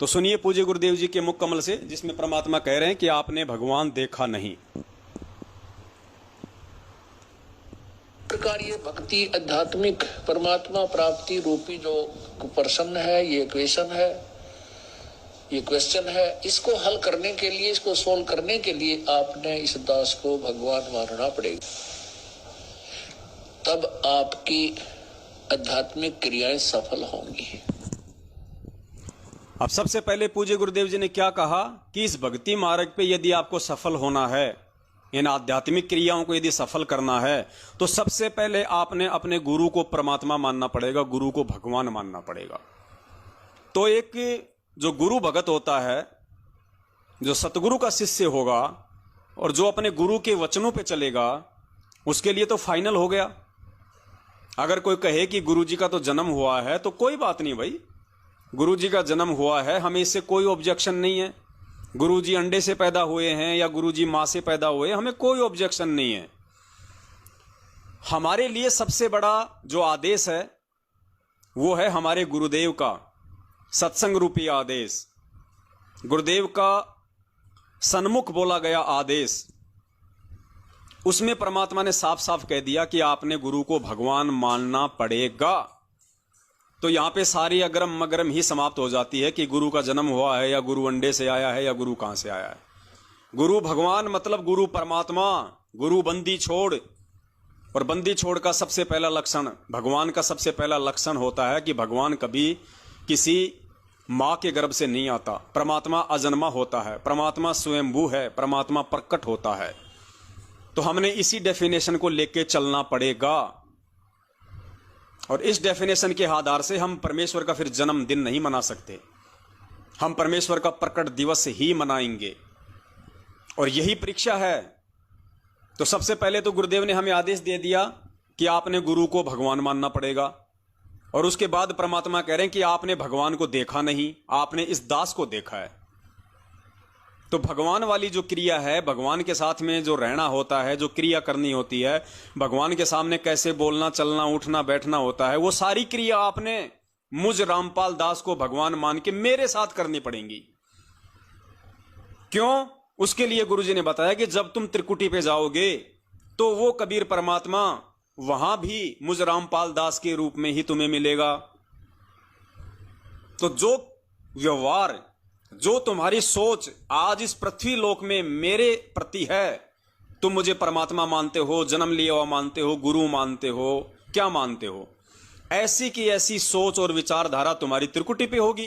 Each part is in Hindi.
तो सुनिए पूज्य गुरुदेव जी के मुख कमल से, जिसमें परमात्मा कह रहे हैं कि आपने भगवान देखा नहीं। प्रकार ये भक्ति आध्यात्मिक परमात्मा प्राप्ति रूपी जो प्रश्न है, ये क्वेश्चन है, इसको हल करने के लिए, इसको सोल्व करने के लिए आपने इस दास को भगवान मानना पड़ेगा। तब आपकी आध्यात्मिक क्रियाएं सफल होंगी। अब सबसे पहले पूज्य गुरुदेव जी ने क्या कहा कि इस भक्ति मार्ग पे यदि आपको सफल होना है, इन आध्यात्मिक क्रियाओं को यदि सफल करना है, तो सबसे पहले आपने अपने गुरु को परमात्मा मानना पड़ेगा, गुरु को भगवान मानना पड़ेगा। तो एक जो गुरु भगत होता है, जो सतगुरु का शिष्य होगा और जो अपने गुरु के वचनों पे चलेगा, उसके लिए तो फाइनल हो गया। अगर कोई कहे कि गुरु जी का तो जन्म हुआ है, तो कोई बात नहीं भाई, गुरु जी का जन्म हुआ है, हमें इससे कोई ऑब्जेक्शन नहीं है। गुरु जी अंडे से पैदा हुए हैं या गुरु जी मां से पैदा हुए, हमें कोई ऑब्जेक्शन नहीं है। हमारे लिए सबसे बड़ा जो आदेश है वो है हमारे गुरुदेव का सत्संग रूपी आदेश, गुरुदेव का सन्मुख बोला गया आदेश। उसमें परमात्मा ने साफ साफ कह दिया कि आपने गुरु को भगवान मानना पड़ेगा। तो यहां पे सारी अगरम मगरम ही समाप्त हो जाती है कि गुरु का जन्म हुआ है या गुरु अंडे से आया है या गुरु कहां से आया है। गुरु भगवान मतलब गुरु परमात्मा, गुरु बंदी छोड़। और बंदी छोड़ का सबसे पहला लक्षण, भगवान का सबसे पहला लक्षण होता है कि भगवान कभी किसी मां के गर्भ से नहीं आता। परमात्मा अजन्मा होता है, परमात्मा स्वयंभू है, परमात्मा प्रकट होता है। तो हमने इसी डेफिनेशन को लेके चलना पड़ेगा। और इस डेफिनेशन के आधार से हम परमेश्वर का फिर जन्मदिन नहीं मना सकते, हम परमेश्वर का प्रकट दिवस ही मनाएंगे। और यही परीक्षा है। तो सबसे पहले तो गुरुदेव ने हमें आदेश दे दिया कि आपने गुरु को भगवान मानना पड़ेगा। और उसके बाद परमात्मा कह रहे हैं कि आपने भगवान को देखा नहीं, आपने इस दास को देखा है। तो भगवान वाली जो क्रिया है, भगवान के साथ में जो रहना होता है, जो क्रिया करनी होती है, भगवान के सामने कैसे बोलना, चलना, उठना, बैठना होता है, वो सारी क्रिया आपने मुझ रामपाल दास को भगवान मान के मेरे साथ करनी पड़ेंगी। क्यों? उसके लिए गुरुजी ने बताया कि जब तुम त्रिकुटी पे जाओगे तो वो कबीर परमात्मा वहां भी मुझ रामपाल दास के रूप में ही तुम्हें मिलेगा। तो जो व्यवहार, जो तुम्हारी सोच आज इस पृथ्वी लोक में मेरे प्रति है, तुम मुझे परमात्मा मानते हो, जन्म लिया हुआ मानते हो, गुरु मानते हो, क्या मानते हो, ऐसी की ऐसी सोच और विचारधारा तुम्हारी त्रिकुटी पे होगी,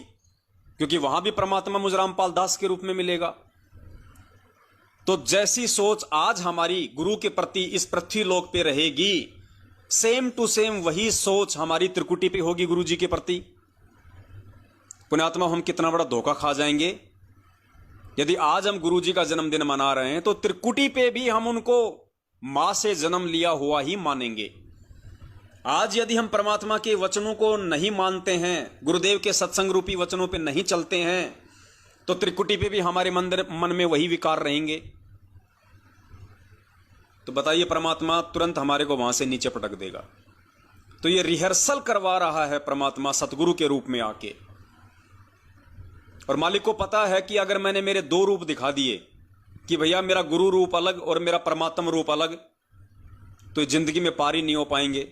क्योंकि वहां भी परमात्मा मुझ रामपाल दास के रूप में मिलेगा। तो जैसी सोच आज हमारी गुरु के प्रति इस पृथ्वी लोक पे रहेगी, सेम टू सेम वही सोच हमारी त्रिकुटी पे होगी गुरु जी के प्रति। पुण्यात्मा, हम कितना बड़ा धोखा खा जाएंगे यदि आज हम गुरु जी का जन्मदिन मना रहे हैं तो त्रिकुटी पे भी हम उनको मां से जन्म लिया हुआ ही मानेंगे। आज यदि हम परमात्मा के वचनों को नहीं मानते हैं, गुरुदेव के सत्संग रूपी वचनों पे नहीं चलते हैं, तो त्रिकुटी पे भी हमारे मन में वही विकार रहेंगे। तो बताइए, परमात्मा तुरंत हमारे को वहां से नीचे पटक देगा। तो ये रिहर्सल करवा रहा है परमात्मा सतगुरु के रूप में आके। और मालिक को पता है कि अगर मैंने मेरे दो रूप दिखा दिए कि भैया मेरा गुरु रूप अलग और मेरा परमात्मा रूप अलग, तो जिंदगी में पार ही नहीं हो पाएंगे।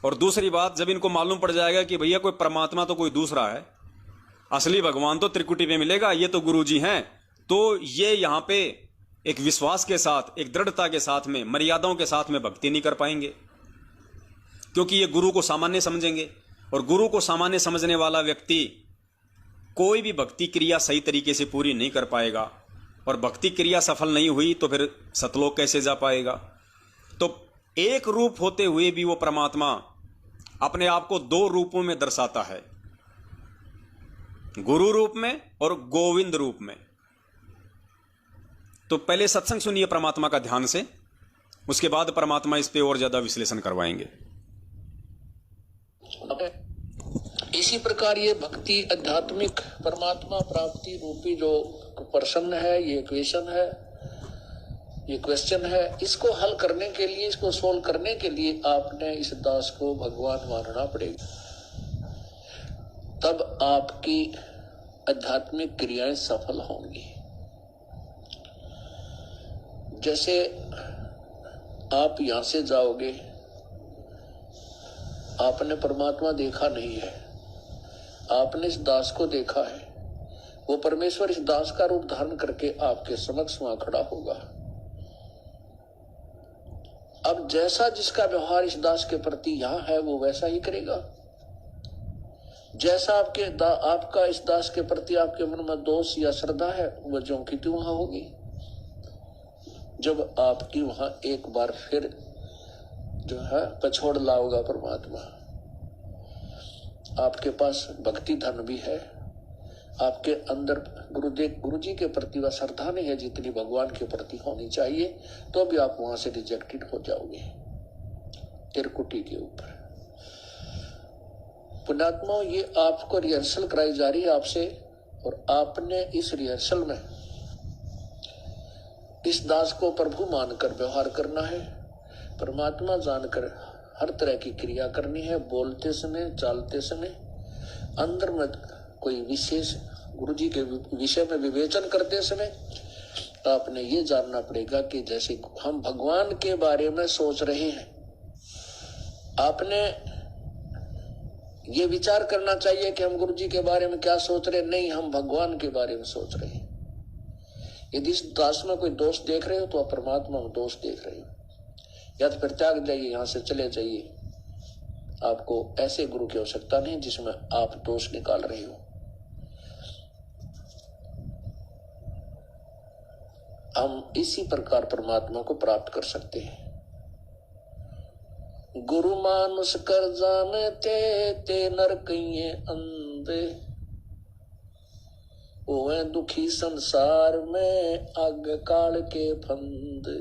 और दूसरी बात, जब इनको मालूम पड़ जाएगा कि भैया कोई परमात्मा तो कोई दूसरा है, असली भगवान तो त्रिकुटी में मिलेगा, ये तो गुरु जी हैं, तो ये यहां पे एक विश्वास के साथ, एक दृढ़ता के साथ में, मर्यादाओं के साथ में भक्ति नहीं कर पाएंगे, क्योंकि ये गुरु को सामान्य समझेंगे। और गुरु को सामान्य समझने वाला व्यक्ति कोई भी भक्ति क्रिया सही तरीके से पूरी नहीं कर पाएगा। और भक्ति क्रिया सफल नहीं हुई तो फिर सतलोक कैसे जा पाएगा। तो एक रूप होते हुए भी वो परमात्मा अपने आप को दो रूपों में दर्शाता है, गुरु रूप में और गोविंद रूप में। तो पहले सत्संग सुनिए परमात्मा का ध्यान से, उसके बाद परमात्मा इस पे और ज्यादा विश्लेषण करवाएंगे। इसी प्रकार ये भक्ति आध्यात्मिक परमात्मा प्राप्ति रूपी जो प्रश्न है, ये क्वेश्चन है, इसको हल करने के लिए, इसको सोल्व करने के लिए आपने इस दास को भगवान मानना पड़ेगा। तब आपकी आध्यात्मिक क्रियाएं सफल होंगी। जैसे आप यहां से जाओगे, आपने परमात्मा देखा नहीं है, आपने इस दास को देखा है, वो परमेश्वर इस दास का रूप धारण करके आपके समक्ष वहां खड़ा होगा। अब जैसा जिसका व्यवहार इस दास के प्रति यहां है वो वैसा ही करेगा। जैसा आपका इस दास के प्रति आपके मन में दोष या श्रद्धा है वो ज्यों की त्यों वहां होगी। जब आपकी वहां एक बार फिर जो है पछोड़ लाओगा परमात्मा, आपके पास भक्ति धन भी है, आपके अंदर गुरु जी के प्रति वह श्रद्धा नहीं है जितनी भगवान के प्रति होनी चाहिए, तो भी आप वहां से रिजेक्टेड हो जाओगे तिरकुटी के ऊपर। पुण्यात्मा, ये आपको रिहर्सल कराई जा रही है आपसे, और आपने इस रिहर्सल में इस दास को प्रभु मानकर व्यवहार करना है, परमात्मा जानकर हर तरह की क्रिया करनी है। बोलते समय, चालते समय अंदर में कोई विशेष गुरु जी के विषय में विवेचन करते समय आपने ये जानना पड़ेगा कि जैसे हम भगवान के बारे में सोच रहे हैं, आपने ये विचार करना चाहिए कि हम गुरु जी के बारे में क्या सोच रहे हैं। नहीं, हम भगवान के बारे में सोच रहे हैं। यदि इस दास में कोई दोष देख रहे हो तो आप परमात्मा में दोष देख रहे हो, या तो फिर त्याग जाइए, यहां से चले जाइए। आपको ऐसे गुरु की आवश्यकता नहीं जिसमें आप दोष निकाल रहे हो। हम इसी प्रकार परमात्मा को प्राप्त कर सकते हैं। गुरु मानुष कर जानते ते नर कहिए अंधे, ओए दुखी संसार में आग काल के फंदे।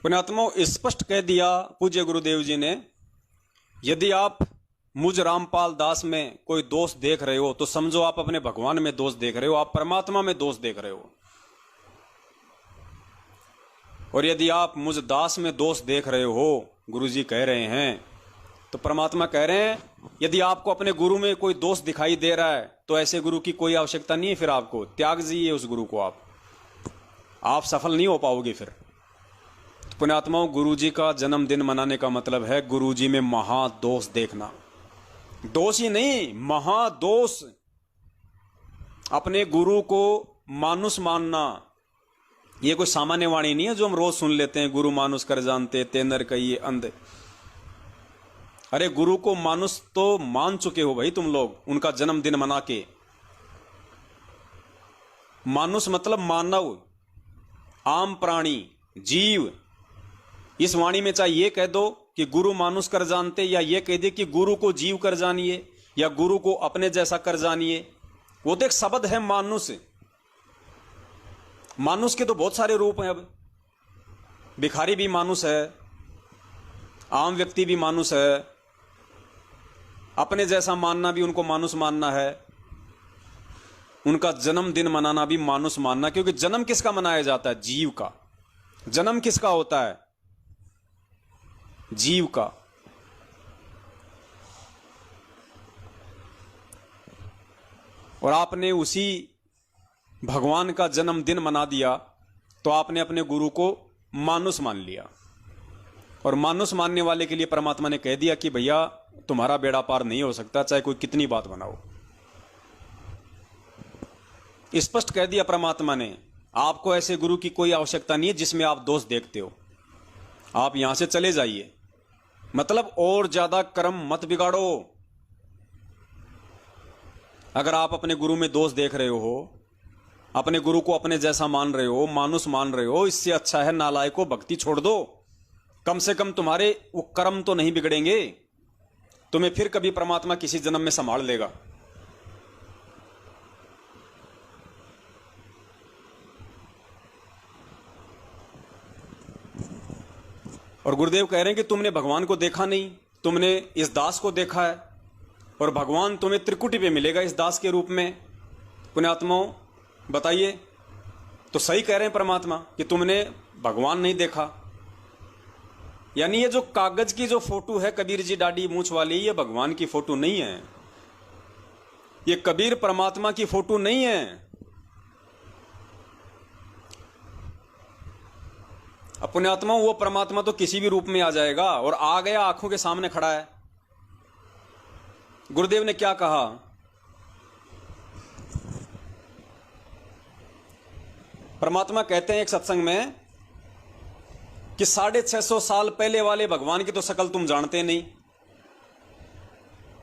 पुण्यात्मा, स्पष्ट कह दिया पूज्य गुरुदेव जी ने, यदि आप मुझ रामपाल दास में कोई दोष देख रहे हो तो समझो आप अपने भगवान में दोष देख रहे हो, आप परमात्मा में दोष देख रहे हो। और यदि आप मुझ दास में दोष देख रहे हो, गुरुजी कह रहे हैं, तो परमात्मा कह रहे हैं यदि आपको अपने गुरु में कोई दोष दिखाई दे रहा है तो ऐसे गुरु की कोई आवश्यकता नहीं है, फिर आपको त्याग दीजिए उस गुरु को। आप सफल नहीं हो पाओगे फिर। पुण्यात्माओं, गुरुजी का जन्मदिन मनाने का मतलब है गुरुजी में महादोष देखना। दोष ही नहीं, महादोष। अपने गुरु को मानुष मानना, ये कोई सामान्य वाणी नहीं है जो हम रोज सुन लेते हैं, गुरु मानुष कर जानते ते नर कहिए अंधे। अरे गुरु को मानुष तो मान चुके हो भाई तुम लोग, उनका जन्मदिन मना के। मानुष मतलब मानव, आम प्राणी, जीव। इस वाणी में चाहे ये कह दो कि गुरु मानुष कर जानते, या ये कह दे कि गुरु को जीव कर जानिए, या गुरु को अपने जैसा कर जानिए। वो तो एक शब्द है मानुष। मानुष के तो बहुत सारे रूप हैं। अब भिखारी भी मानुष है, आम व्यक्ति भी मानुष है, अपने जैसा मानना भी उनको मानुष मानना है, उनका जन्मदिन मनाना भी मानुष मानना। क्योंकि जन्म किसका मनाया जाता है? जीव का। जन्म किसका होता है? जीव का। और आपने उसी भगवान का जन्मदिन मना दिया तो आपने अपने गुरु को मानुष मान लिया। और मानुष मानने वाले के लिए परमात्मा ने कह दिया कि भैया तुम्हारा बेड़ा पार नहीं हो सकता, चाहे कोई कितनी बात बनाओ। स्पष्ट कह दिया परमात्मा ने, आपको ऐसे गुरु की कोई आवश्यकता नहीं है जिसमें आप दोष देखते हो। आप यहां से चले जाइए। मतलब और ज्यादा कर्म मत बिगाड़ो। अगर आप अपने गुरु में दोष देख रहे हो, अपने गुरु को अपने जैसा मान रहे हो, मानुष मान रहे हो, इससे अच्छा है नालायक को भक्ति छोड़ दो। कम से कम तुम्हारे वो कर्म तो नहीं बिगड़ेंगे, तुम्हें फिर कभी परमात्मा किसी जन्म में संभाल लेगा। और गुरुदेव कह रहे हैं कि तुमने भगवान को देखा नहीं, तुमने इस दास को देखा है, और भगवान तुम्हें त्रिकुटी पे मिलेगा इस दास के रूप में। पुण्यात्माओं बताइए, तो सही कह रहे हैं परमात्मा कि तुमने भगवान नहीं देखा। यानी ये जो कागज की जो फोटो है कबीर जी दाढ़ी मूंछ वाली, ये भगवान की फोटो नहीं है। ये कबीर परमात्मा की फोटो नहीं है। अपने आत्मा, वो परमात्मा तो किसी भी रूप में आ जाएगा, और आ गया, आंखों के सामने खड़ा है। गुरुदेव ने क्या कहा? परमात्मा कहते हैं एक सत्संग में कि 650 साल पहले वाले भगवान की तो शकल तुम जानते नहीं,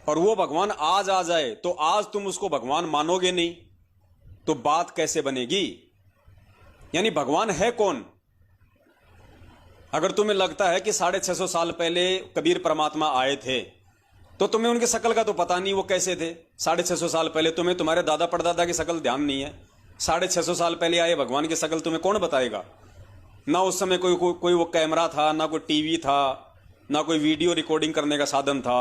और वो भगवान आज आ जाए तो आज तुम उसको भगवान मानोगे नहीं, तो बात कैसे बनेगी? यानी भगवान है कौन? अगर तुम्हें लगता है कि 650 साल पहले कबीर परमात्मा आए थे, तो तुम्हें उनकी शकल का तो पता नहीं वो कैसे थे। 650 साल पहले तुम्हें तुम्हारे दादा परदादा की शकल ध्यान नहीं है। 650 साल पहले आए भगवान की शकल तुम्हें कौन बताएगा? ना उस समय कोई वो कैमरा था, ना कोई टीवी था, ना कोई वीडियो रिकॉर्डिंग करने का साधन था।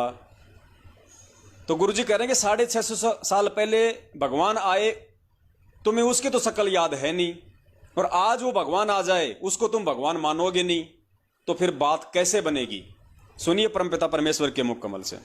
तो गुरुजी कह रहे हैं कि 650 साल पहले भगवान आए, तुम्हें उसकी तो शकल याद है नहीं, और आज वो भगवान आ जाए उसको तुम भगवान मानोगे नहीं, तो फिर बात कैसे बनेगी? सुनिए परमपिता परमेश्वर के मुख कमल से।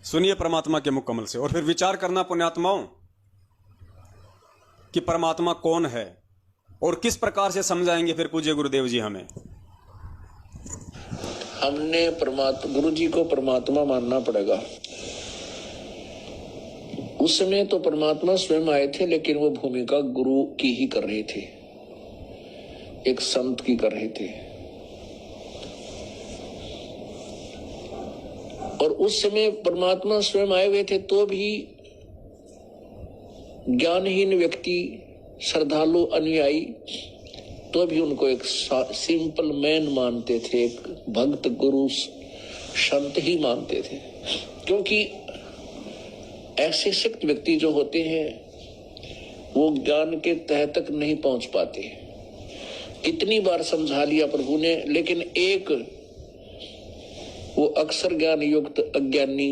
सुनिए परमात्मा के मुख कमल से, और फिर विचार करना पुण्यात्माओं कि परमात्मा कौन है और किस प्रकार से समझाएंगे फिर पूज्य गुरुदेव जी हमें। हमने गुरु जी को परमात्मा मानना पड़ेगा। उस समय तो परमात्मा स्वयं आए थे, लेकिन वो भूमिका गुरु की ही कर रहे थे, एक संत की कर रहे थे। और उस समय परमात्मा स्वयं आए हुए थे, तो भी ज्ञानहीन व्यक्ति, श्रद्धालु अनुयायी, तो भी उनको एक सिंपल मैन मानते थे, एक भक्त गुरु संत ही मानते थे। क्योंकि ऐसे शिक्षित व्यक्ति जो होते हैं वो ज्ञान के तह तक नहीं पहुंच पाते। कितनी बार समझा लिया प्रभु ने, लेकिन एक वो अक्सर ज्ञान युक्त अज्ञानी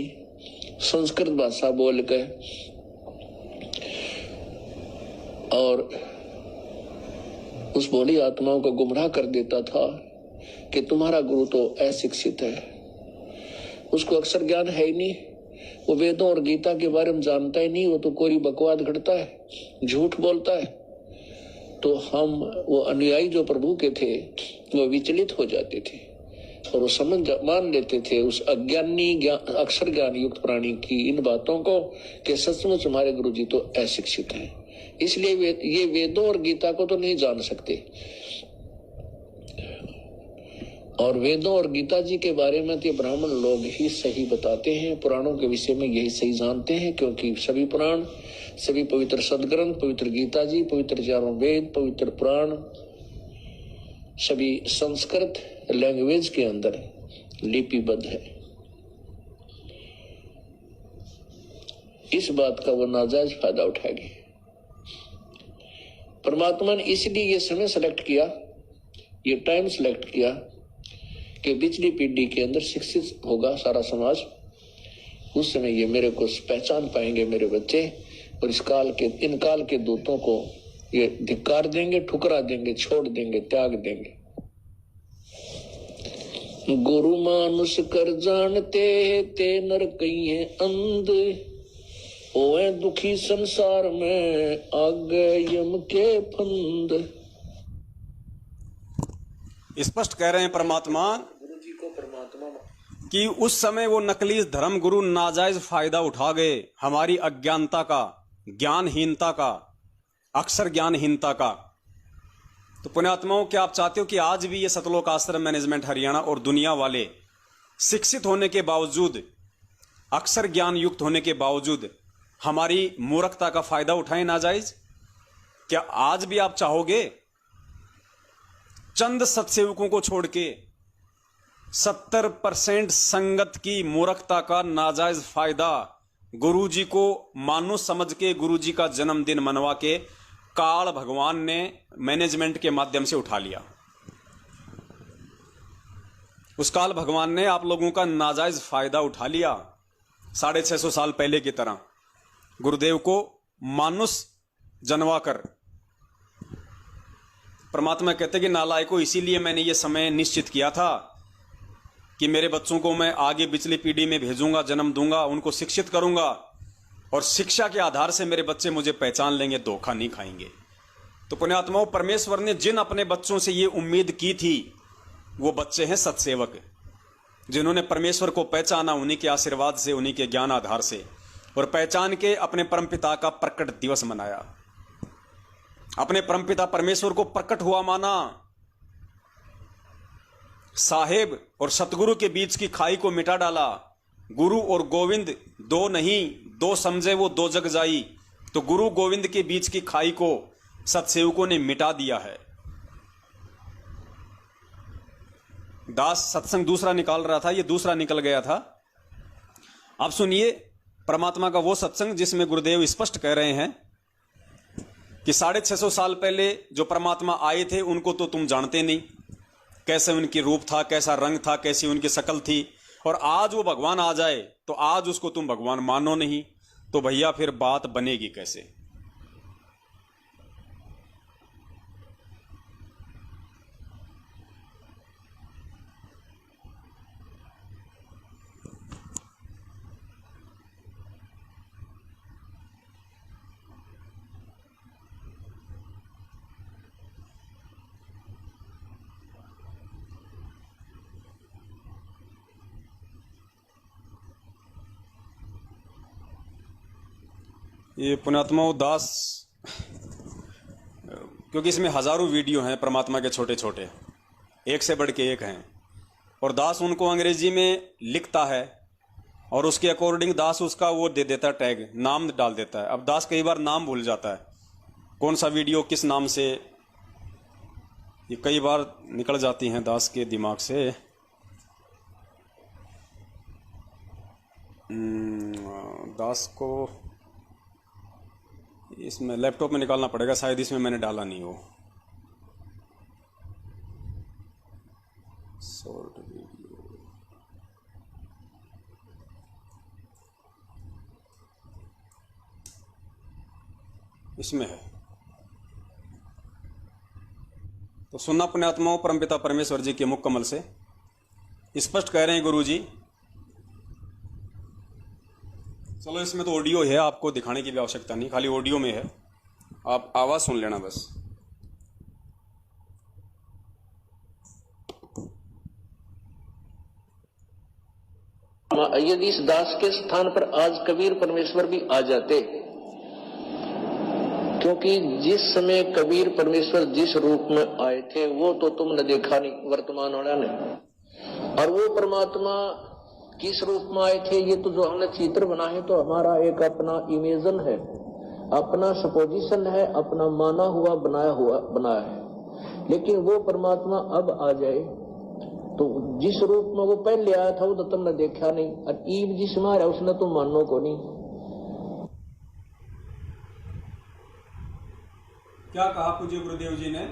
संस्कृत भाषा बोल के और उस भोली आत्माओं को गुमराह कर देता था कि तुम्हारा गुरु तो अशिक्षित है, उसको अक्सर ज्ञान है ही नहीं, वो वेदों और गीता के बारे में जानता ही नहीं, वो तो कोरी बकवाद घड़ता है, झूठ बोलता है। तो हम वो अनुयायी जो प्रभु के थे वो विचलित हो जाते थे और वो मान लेते थे उस अज्ञानी अक्षर ज्ञान युक्त प्राणी की इन बातों को कि सचमुच हमारे गुरु जी तो अशिक्षित हैं, इसलिए ये वेदों और गीता को तो नहीं जान सकते। और वेदों और गीता जी के बारे में तो ब्राह्मण लोग ही सही बताते हैं, पुराणों के विषय में यही सही जानते हैं, क्योंकि सभी पुराण, सभी पवित्र सदग्रंथ, पवित्र गीता जी, पवित्र चारों वेद, पवित्र पुराण सभी संस्कृत लैंग्वेज के अंदर लिपिबद्ध है। इस बात का वो नाजायज फायदा उठाएगी। परमात्मा ने इसलिए ये समय सेलेक्ट किया, ये टाइम सेलेक्ट किया कि पिछली पीढ़ी के अंदर शिक्षित होगा सारा समाज, उस समय ये मेरे को पहचान पाएंगे मेरे बच्चे, और इन काल के दूतों को ये धिक्कार देंगे, ठुकरा देंगे, छोड़ देंगे, त्याग देंगे। गुरु मानुष कर जानते ते नर कहिए अंध, ओए दुखी संसार में आगे यम के फंद। स्पष्ट कह रहे हैं परमात्मा गुरु जी को परमात्मा कि उस समय वो नकली धर्म गुरु नाजायज फायदा उठा गए हमारी अज्ञानता का, ज्ञानहीनता का, अक्षर ज्ञानहीनता का। तो पुण्यात्माओं, क्या आप चाहते हो कि आज भी ये सतलोक आश्रम मैनेजमेंट हरियाणा और दुनिया वाले शिक्षित होने के बावजूद, अक्षर ज्ञान युक्त होने के बावजूद हमारी मूर्खता का फायदा उठाएं नाजायज? क्या आज भी आप चाहोगे चंद सत्सेवकों को छोड़ के 70% संगत की मूर्खता का नाजायज फायदा गुरुजी को मानुष समझ के गुरुजी का जन्मदिन मनवा के काल भगवान ने मैनेजमेंट के माध्यम से उठा लिया। उस काल भगवान ने आप लोगों का नाजायज फायदा उठा लिया। 650 साल पहले की तरह गुरुदेव को मानुष जनवा कर परमात्मा कहते कि नालायकों, इसीलिए मैंने ये समय निश्चित किया था कि मेरे बच्चों को मैं आगे पिछली पीढ़ी में भेजूंगा, जन्म दूंगा, उनको शिक्षित करूंगा और शिक्षा के आधार से मेरे बच्चे मुझे पहचान लेंगे, धोखा नहीं खाएंगे। तो पुण्यात्माओं, परमेश्वर ने जिन अपने बच्चों से ये उम्मीद की थी वो बच्चे हैं सत्सेवक, जिन्होंने परमेश्वर को पहचाना उन्हीं के आशीर्वाद से, उन्हीं के ज्ञान आधार से, और पहचान के अपने परमपिता का प्रकट दिवस मनाया। अपने परमपिता परमेश्वर को प्रकट हुआ माना। साहेब और सतगुरु के बीच की खाई को मिटा डाला। गुरु और गोविंद दो नहीं, दो समझे वो दो जग जाई। तो गुरु गोविंद के बीच की खाई को सत्सेवकों ने मिटा दिया है। दास सत्संग दूसरा निकाल रहा था, ये दूसरा निकल गया था। अब सुनिए परमात्मा का वो सत्संग जिसमें गुरुदेव स्पष्ट कह रहे हैं कि 650 साल पहले जो परमात्मा आए थे उनको तो तुम जानते नहीं, कैसे उनकी रूप था, कैसा रंग था, कैसी उनकी शक्ल थी। और आज वो भगवान आ जाए तो आज उसको तुम भगवान मानो नहीं, तो भैया फिर बात बनेगी कैसे? ये पुण्यात्माओं दास, क्योंकि इसमें हजारों वीडियो हैं परमात्मा के छोटे छोटे, एक से बढ़ के एक हैं, और दास उनको अंग्रेजी में लिखता है और उसके अकॉर्डिंग दास उसका वो दे देता है, टैग, नाम डाल देता है। अब दास कई बार नाम भूल जाता है, कौन सा वीडियो किस नाम से, ये कई बार निकल जाती हैं दास के दिमाग से। दास को इसमें लैपटॉप में निकालना पड़ेगा, शायद इसमें मैंने डाला नहीं हो। शॉर्ट वीडियो इसमें है, तो सुनना पुण्यात्माओं। परमपिता परमेश्वर जी के मुख कमल से स्पष्ट कह रहे हैं गुरु जी। चलो इसमें तो ऑडियो है, आपको दिखाने की भी आवश्यकता नहीं, खाली ऑडियो में है, आप आवाज सुन लेना बस। यदि इस दास के स्थान पर आज कबीर परमेश्वर भी आ जाते, क्योंकि जिस समय कबीर परमेश्वर जिस रूप में आए थे वो तो तुमने देखा नहीं, वर्तमान वाला ने, और वो परमात्मा किस रूप में आए थे ये तो जो हमने चित्र बना है तो हमारा एक अपना इमेजन है, अपना सपोजिशन है, अपना माना हुआ बनाया है। लेकिन वो परमात्मा अब आ जाए तो जिस रूप में वो पहले आया था वो तो तुमने देखा नहीं, और ईब जिसमें आया उसने तो मानो को नहीं। क्या कहा पूज्य गुरुदेव जी ने?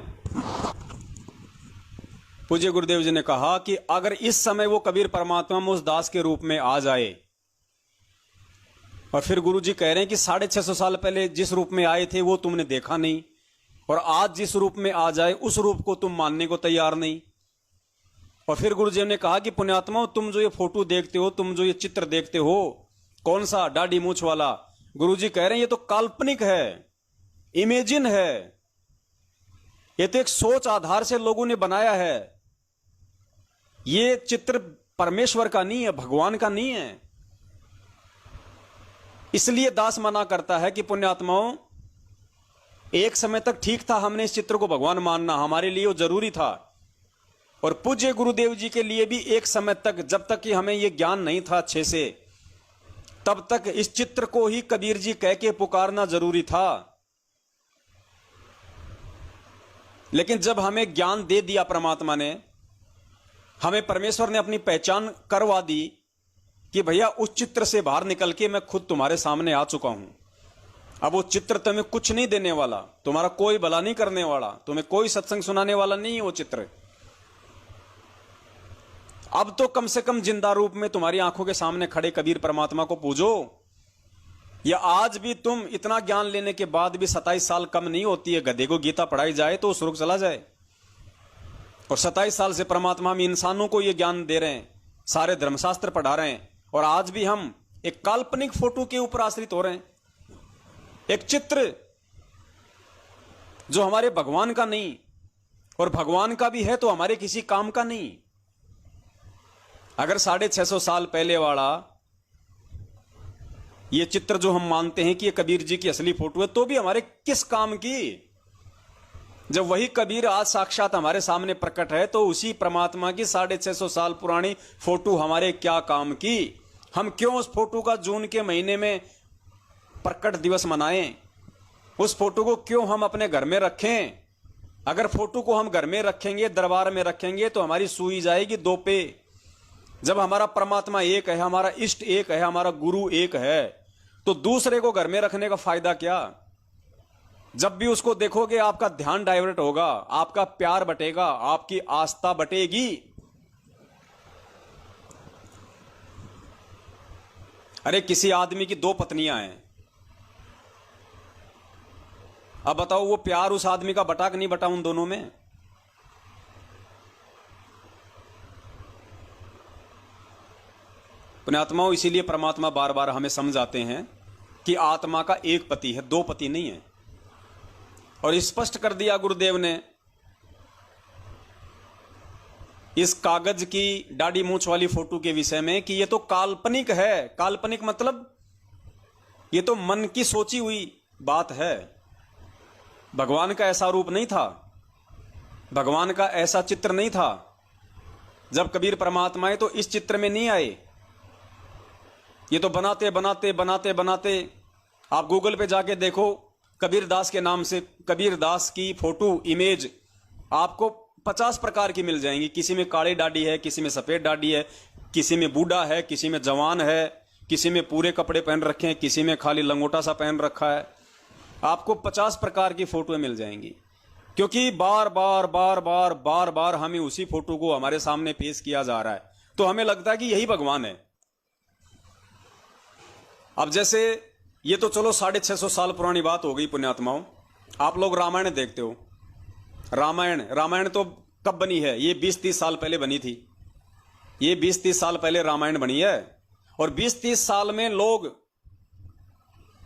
पूज्य गुरुदेव जी ने कहा कि अगर इस समय वो कबीर परमात्मा उस दास के रूप में आ जाए, और फिर गुरु जी कह रहे हैं कि 650 साल पहले जिस रूप में आए थे वो तुमने देखा नहीं, और आज जिस रूप में आ जाए उस रूप को तुम मानने को तैयार नहीं। और फिर गुरु जी ने कहा कि पुण्यात्मा, तुम जो ये फोटो देखते हो, तुम जो ये चित्र देखते हो, कौन सा दाढ़ी मूछ वाला, गुरु जी कह रहे हैं ये तो काल्पनिक है, इमेजिन है, ये तो एक सोच आधार से लोगों ने बनाया है। ये चित्र परमेश्वर का नहीं है, भगवान का नहीं है। इसलिए दास मना करता है कि पुण्यात्माओं, एक समय तक ठीक था, हमने इस चित्र को भगवान मानना हमारे लिए वो जरूरी था, और पूज्य गुरुदेव जी के लिए भी एक समय तक, जब तक कि हमें ये ज्ञान नहीं था अच्छे से, तब तक इस चित्र को ही कबीर जी कह के पुकारना जरूरी था। लेकिन जब हमें ज्ञान दे दिया परमात्मा ने, हमें परमेश्वर ने अपनी पहचान करवा दी कि भैया उस चित्र से बाहर निकल के मैं खुद तुम्हारे सामने आ चुका हूं। अब वो चित्र तुम्हें कुछ नहीं देने वाला, तुम्हारा कोई भला नहीं करने वाला, तुम्हें कोई सत्संग सुनाने वाला नहीं है वो चित्र। अब तो कम से कम जिंदा रूप में तुम्हारी आंखों के सामने खड़े कबीर परमात्मा को पूजो। या आज भी तुम इतना ज्ञान लेने के बाद भी 27 साल कम नहीं होती है, गधे को गीता पढ़ाई जाए तो स्वर्ग चला जाए। और 27 साल से परमात्मा हम इंसानों को यह ज्ञान दे रहे हैं, सारे धर्मशास्त्र पढ़ा रहे हैं, और आज भी हम एक काल्पनिक फोटो के ऊपर आश्रित हो रहे हैं। एक चित्र जो हमारे भगवान का नहीं, और भगवान का भी है तो हमारे किसी काम का नहीं। अगर 650 साल पहले वाला ये चित्र जो हम मानते हैं कि ये कबीर जी की असली फोटो है, तो भी हमारे किस काम की? जब वही कबीर आज साक्षात हमारे सामने प्रकट है, तो उसी परमात्मा की 650 साल पुरानी फोटो हमारे क्या काम की? हम क्यों उस फोटो का जून के महीने में प्रकट दिवस मनाएं? उस फोटो को क्यों हम अपने घर में रखें? अगर फोटो को हम घर में रखेंगे, दरबार में रखेंगे, तो हमारी सुई जाएगी दो पे। जब हमारा परमात्मा एक है, हमारा इष्ट एक है, हमारा गुरु एक है, तो दूसरे को घर में रखने का फायदा क्या? जब भी उसको देखोगे आपका ध्यान डाइवर्ट होगा, आपका प्यार बटेगा, आपकी आस्था बटेगी। अरे किसी आदमी की 2 पत्नियां हैं, अब बताओ वो प्यार उस आदमी का बटा कि नहीं बटा उन दोनों में? पुण्यात्माओं, इसीलिए परमात्मा बार बार हमें समझाते हैं कि आत्मा का एक पति है, 2 पति नहीं है। और स्पष्ट कर दिया गुरुदेव ने इस कागज की दाढ़ी मूंछ वाली फोटो के विषय में कि ये तो काल्पनिक है। काल्पनिक मतलब ये तो मन की सोची हुई बात है। भगवान का ऐसा रूप नहीं था, भगवान का ऐसा चित्र नहीं था। जब कबीर परमात्मा है तो इस चित्र में नहीं आए। ये तो बनाते बनाते बनाते बनाते आप गूगल पे जाके देखो, कबीर दास के नाम से कबीर दास की फोटो इमेज आपको 50 प्रकार की मिल जाएंगी। किसी में काली दाढ़ी है, किसी में सफेद दाढ़ी है, किसी में बूढ़ा है, किसी में जवान है, किसी में पूरे कपड़े पहन रखे हैं, किसी में खाली लंगोटा सा पहन रखा है। आपको 50 प्रकार की फोटो मिल जाएंगी, क्योंकि बार बार बार बार बार बार हमें उसी फोटो को हमारे सामने पेश किया जा रहा है, तो हमें लगता है कि यही भगवान है। अब जैसे ये तो चलो 650 साल पुरानी बात हो गई पुण्यात्माओं। आप लोग रामायण देखते हो, रामायण तो कब बनी है? ये 20-30 साल पहले बनी थी। ये 20-30 साल पहले रामायण बनी है, और 20-30 साल में लोग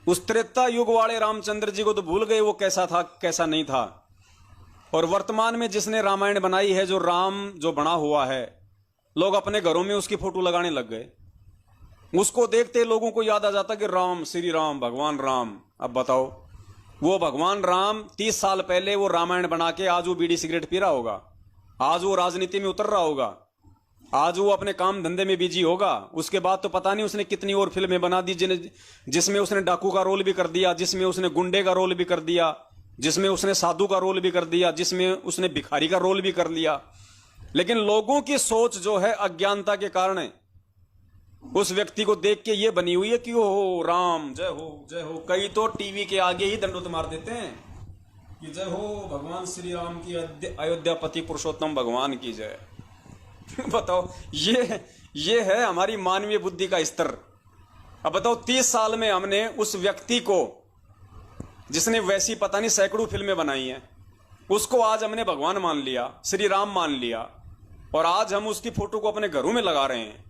उस त्रेता युग वाले रामचंद्र जी को तो भूल गए, वो कैसा था कैसा नहीं था। और वर्तमान में जिसने रामायण बनाई है, जो राम जो बना हुआ है, लोग अपने घरों में उसकी फोटो लगाने लग गए। उसको देखते लोगों को याद आ जाता कि राम, श्री राम, भगवान राम। अब बताओ, वो भगवान राम 30 साल पहले वो रामायण बना के आज वो बीड़ी सिगरेट पी रहा होगा, आज वो राजनीति में उतर रहा होगा, आज वो अपने काम धंधे में बिजी होगा। उसके बाद तो पता नहीं उसने कितनी और फिल्में बना दी जिसमें उसने डाकू का रोल भी कर दिया, जिसमें उसने गुंडे का रोल भी कर दिया, जिसमें उसने साधु का रोल भी कर दिया, जिसमें उसने भिखारी का रोल भी कर लिया। लेकिन लोगों की सोच जो है अज्ञानता के कारण उस व्यक्ति को देख के ये बनी हुई है कि ओ राम जय हो जय हो। कई तो टीवी के आगे ही दंडोत मार देते हैं कि जय हो भगवान श्री राम की, अयोध्यापति पुरुषोत्तम भगवान की जय। बताओ, ये है हमारी मानवीय बुद्धि का स्तर। अब बताओ, 30 साल में हमने उस व्यक्ति को, जिसने वैसी पता नहीं सैकड़ों फिल्में बनाई हैं, उसको आज हमने भगवान मान लिया, श्री राम मान लिया, और आज हम उसकी फोटो को अपने घरों में लगा रहे हैं।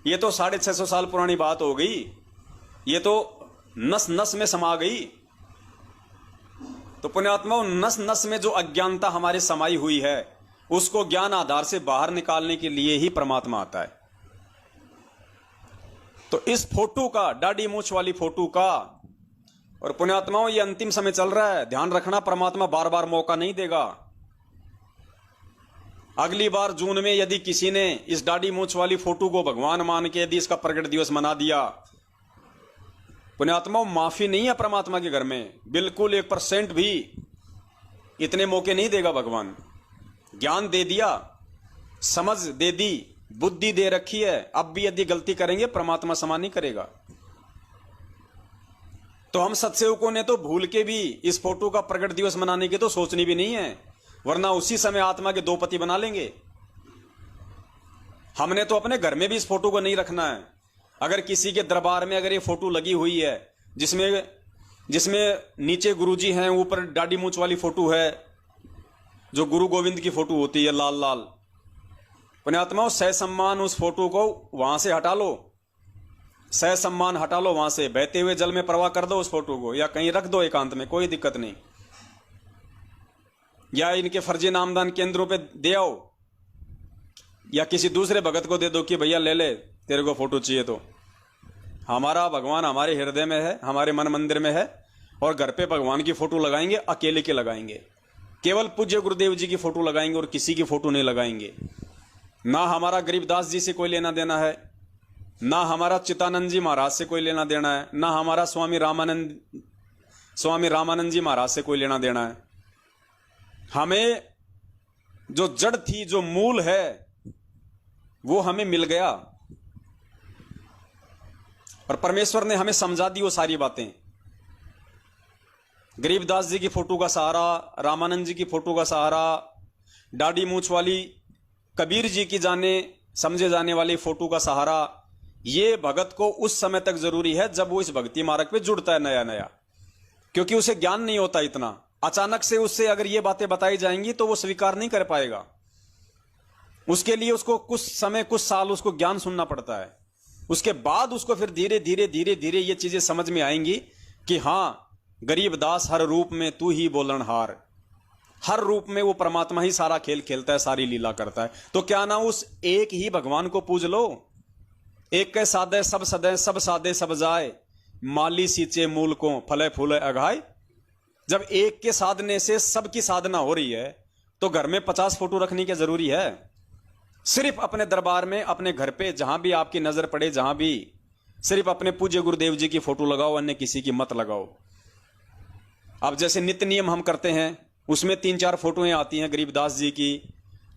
ये तो 650 साल पुरानी बात हो गई, ये तो नस नस में समा गई। तो पुण्यात्माओं, नस नस में जो अज्ञानता हमारे समाई हुई है, उसको ज्ञान आधार से बाहर निकालने के लिए ही परमात्मा आता है। तो इस फोटो का, दाढ़ी मूंछ वाली फोटो का, और पुण्यात्माओं ये अंतिम समय चल रहा है, ध्यान रखना, परमात्मा बार बार मौका नहीं देगा। अगली बार जून में यदि किसी ने इस दाढ़ी मूंछ वाली फोटो को भगवान मान के यदि इसका प्रकट दिवस मना दिया, पुण्यात्माओं माफी नहीं है परमात्मा के घर में, बिल्कुल 1% भी इतने मौके नहीं देगा भगवान। ज्ञान दे दिया, समझ दे दी, बुद्धि दे रखी है, अब भी यदि गलती करेंगे परमात्मा क्षमा नहीं करेगा। तो हम सत्सेवकों ने तो भूल के भी इस फोटो का प्रकट दिवस मनाने की तो सोचनी भी नहीं है, वरना उसी समय आत्मा के दो पति बना लेंगे। हमने तो अपने घर में भी इस फोटो को नहीं रखना है। अगर किसी के दरबार में अगर ये फोटो लगी हुई है जिसमें नीचे गुरुजी हैं, ऊपर दाढ़ी मूंछ वाली फोटो है, जो गुरु गोविंद की फोटो होती है लाल लाल, पुण्यात्माओं सह सम्मान उस फोटो को वहां से हटा लो, सह सम्मान हटा लो वहां से, बहते हुए जल में प्रवाह कर दो उस फोटो को, या कहीं रख दो एकांत में, कोई दिक्कत नहीं। या इनके फर्जी नामदान केंद्रों पे दे आओ, या किसी दूसरे भगत को दे दो कि भैया ले ले, तेरे को फोटो चाहिए तो। हमारा भगवान हमारे हृदय में है, हमारे मन मंदिर में है, और घर पे भगवान की फोटो लगाएंगे, अकेले के लगाएंगे, केवल पूज्य गुरुदेव जी की फोटो लगाएंगे और किसी की फोटो नहीं लगाएंगे। ना हमारा गरीबदास जी से कोई लेना देना है, ना हमारा चितानंद जी महाराज से कोई लेना देना है, ना हमारा स्वामी रामानंद जी महाराज से कोई लेना देना है। हमें जो जड़ थी, जो मूल है, वो हमें मिल गया, और परमेश्वर ने हमें समझा दी वो सारी बातें। गरीबदास जी की फोटो का सहारा, रामानंद जी की फोटो का सहारा, दाढ़ी मूंछ वाली कबीर जी की जाने समझे जाने वाली फोटो का सहारा, ये भगत को उस समय तक जरूरी है जब वो इस भक्ति मार्ग पे जुड़ता है नया नया, क्योंकि उसे ज्ञान नहीं होता इतना। अचानक से उससे अगर ये बातें बताई जाएंगी तो वो स्वीकार नहीं कर पाएगा। उसके लिए उसको कुछ समय, कुछ साल उसको ज्ञान सुनना पड़ता है। उसके बाद उसको फिर धीरे धीरे ये चीजें समझ में आएंगी कि हाँ, गरीबदास हर रूप में तू ही बोलनहार, हर रूप में वो परमात्मा ही सारा खेल खेलता है, सारी लीला करता है। तो क्या ना उस एक ही भगवान को पूज लो। एक के साधे सब सदे, सब साधे सब जाए, माली सींचे मूल को, फले फूले अघाए। जब एक के साधने से सबकी साधना हो रही है तो घर में 50 फोटो रखने की जरूरी है? सिर्फ अपने दरबार में, अपने घर पे, जहां भी आपकी नजर पड़े, जहां भी, सिर्फ अपने पूज्य गुरुदेव जी की फोटो लगाओ, अन्य किसी की मत लगाओ। अब जैसे नित्य नियम हम करते हैं, उसमें 3-4 फोटोएं आती हैं गरीबदास जी की,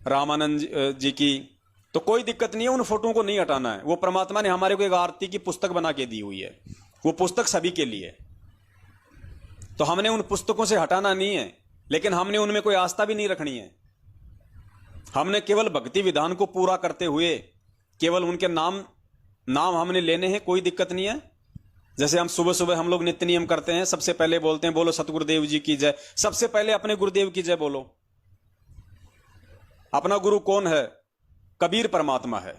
रामानंद जी की, तो कोई दिक्कत नहीं है, उन फोटों को नहीं हटाना है। वो परमात्मा ने हमारे को एक आरती की पुस्तक बना के दी हुई है, वो पुस्तक सभी के लिए, तो हमने उन पुस्तकों से हटाना नहीं है, लेकिन हमने उनमें कोई आस्था भी नहीं रखनी है। हमने केवल भक्ति विधान को पूरा करते हुए केवल उनके नाम हमने लेने हैं, कोई दिक्कत नहीं है। जैसे हम सुबह सुबह हम लोग नित्य नियम करते हैं, सबसे पहले बोलते हैं बोलो सतगुरुदेव जी की जय। सबसे पहले अपने गुरुदेव की जय बोलो। अपना गुरु कौन है? कबीर परमात्मा है।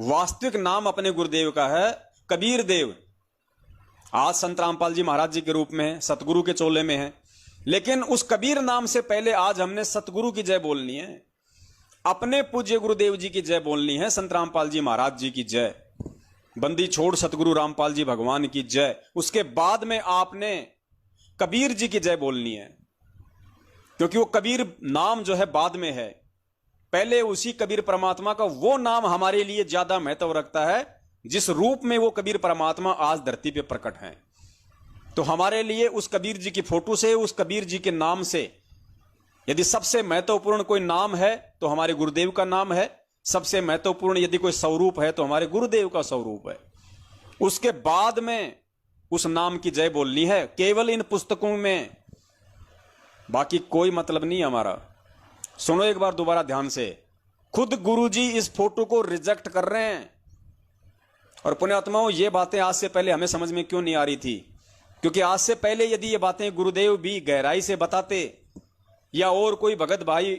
वास्तविक नाम अपने गुरुदेव का है कबीर देव। आज संत रामपाल जी महाराज जी के रूप में सतगुरु के चोले में है, लेकिन उस कबीर नाम से पहले आज हमने सतगुरु की जय बोलनी है, अपने पूज्य गुरुदेव जी की जय बोलनी है, संत रामपाल जी महाराज जी की जय, बंदी छोड़ सतगुरु रामपाल जी भगवान की जय। उसके बाद में आपने कबीर जी की जय बोलनी है, क्योंकि वो कबीर नाम जो है बाद में है, पहले उसी कबीर परमात्मा का वो नाम हमारे लिए ज्यादा महत्व रखता है, जिस रूप में वो कबीर परमात्मा आज धरती पे प्रकट हैं। तो हमारे लिए उस कबीर जी की फोटो से, उस कबीर जी के नाम से, यदि सबसे महत्वपूर्ण कोई नाम है तो हमारे गुरुदेव का नाम है। सबसे महत्वपूर्ण यदि कोई स्वरूप है तो हमारे गुरुदेव का स्वरूप है। उसके बाद में उस नाम की जय बोलनी है, केवल इन पुस्तकों में, बाकी कोई मतलब नहीं हमारा। सुनो एक बार दोबारा ध्यान से, खुद गुरुजी इस फोटो को रिजेक्ट कर रहे हैं। और पुण्यात्माओं, ये बातें आज से पहले हमें समझ में क्यों नहीं आ रही थी? क्योंकि आज से पहले यदि ये बातें गुरुदेव भी गहराई से बताते, या और कोई भगत भाई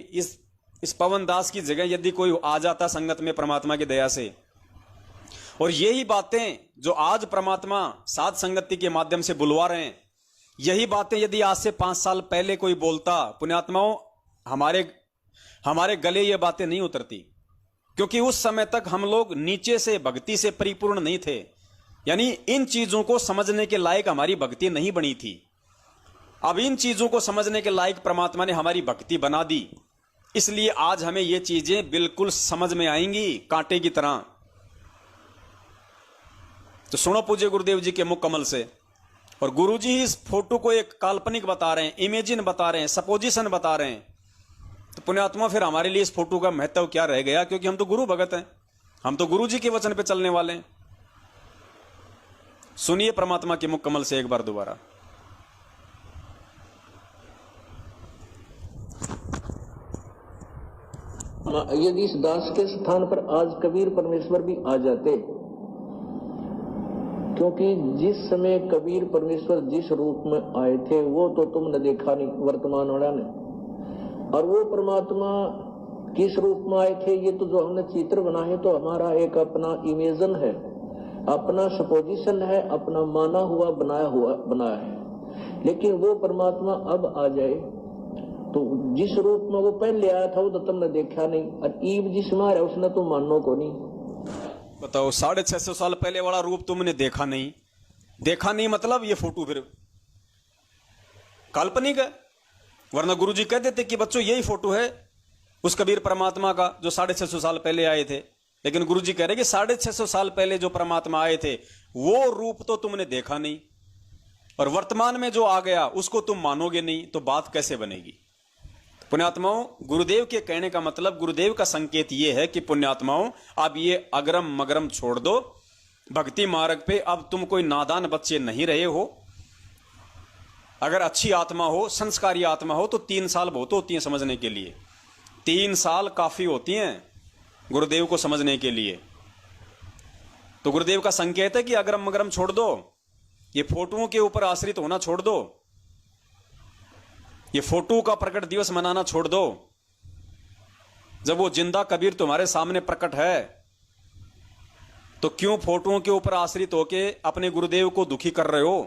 इस पवन दास की जगह यदि कोई आ जाता संगत में परमात्मा की दया से, और यही बातें जो आज परमात्मा साध संगति के माध्यम से बुलवा रहे हैं, यही बातें यदि आज से 5 साल पहले कोई बोलता, पुण्यात्माओं, हमारे गले ये बातें नहीं उतरती। क्योंकि उस समय तक हम लोग नीचे से भक्ति से परिपूर्ण नहीं थे, यानी इन चीजों को समझने के लायक हमारी भक्ति नहीं बनी थी। अब इन चीजों को समझने के लायक परमात्मा ने हमारी भक्ति बना दी, इसलिए आज हमें ये चीजें बिल्कुल समझ में आएंगी कांटे की तरह। तो सुनो पूज्य गुरुदेव जी के मुख कमल से, और गुरुजी इस फोटो को एक काल्पनिक बता रहे हैं, इमेजिन बता रहे हैं, सपोजिशन बता रहे हैं। तो पुण्यात्मा, फिर हमारे लिए इस फोटो का महत्व क्या रह गया? क्योंकि हम तो गुरु भगत हैं, हम तो गुरु जी के वचन पे चलने वाले हैं। सुनिए परमात्मा के मुख कमल से एक बार दोबारा। यदि इस दास के स्थान पर आज कबीर परमेश्वर भी आ जाते, क्योंकि जिस समय कबीर परमेश्वर जिस रूप में आए थे वो तो तुमने देखा नहीं वर्तमान वाला ने, और वो परमात्मा किस रूप में आए थे ये तो जो हमने चित्र बनाए तो हमारा एक अपना इमेजन है, अपना सपोजिशन है, अपना माना हुआ बनाया है। लेकिन वो परमात्मा अब आ जाए तो जिस रूप में वो पहले आया था वो तो तुमने देखा नहीं, और ईब जिसमें आ रहा उसने तो मानो को नहीं। बताओ 650 साल पहले वाला रूप तुमने देखा नहीं। देखा नहीं मतलब ये फोटो फिर काल्पनिक है, वरना गुरुजी कह देते कि बच्चों यही फोटो है उस कबीर परमात्मा का जो 650 साल पहले आए थे। लेकिन गुरुजी कह रहे कि 650 साल पहले जो परमात्मा आए थे वो रूप तो तुमने देखा नहीं, और वर्तमान में जो आ गया उसको तुम मानोगे नहीं, तो बात कैसे बनेगी। पुण्यात्माओं, गुरुदेव के कहने का मतलब, गुरुदेव का संकेत यह है कि पुण्यात्माओं अब ये अगरम मगरम छोड़ दो, भक्ति मार्ग पे अब तुम कोई नादान बच्चे नहीं रहे हो। अगर अच्छी आत्मा हो, संस्कारी आत्मा हो तो 3 साल बहुत होती हैं समझने के लिए, 3 साल काफी होती हैं गुरुदेव को समझने के लिए। तो गुरुदेव का संकेत है कि अगरम मगरम छोड़ दो, ये फोटोओं के ऊपर आश्रित होना छोड़ दो, ये फोटो का प्रकट दिवस मनाना छोड़ दो। जब वो जिंदा कबीर तुम्हारे सामने प्रकट है तो क्यों फोटोओं के ऊपर आश्रित होके अपने गुरुदेव को दुखी कर रहे हो।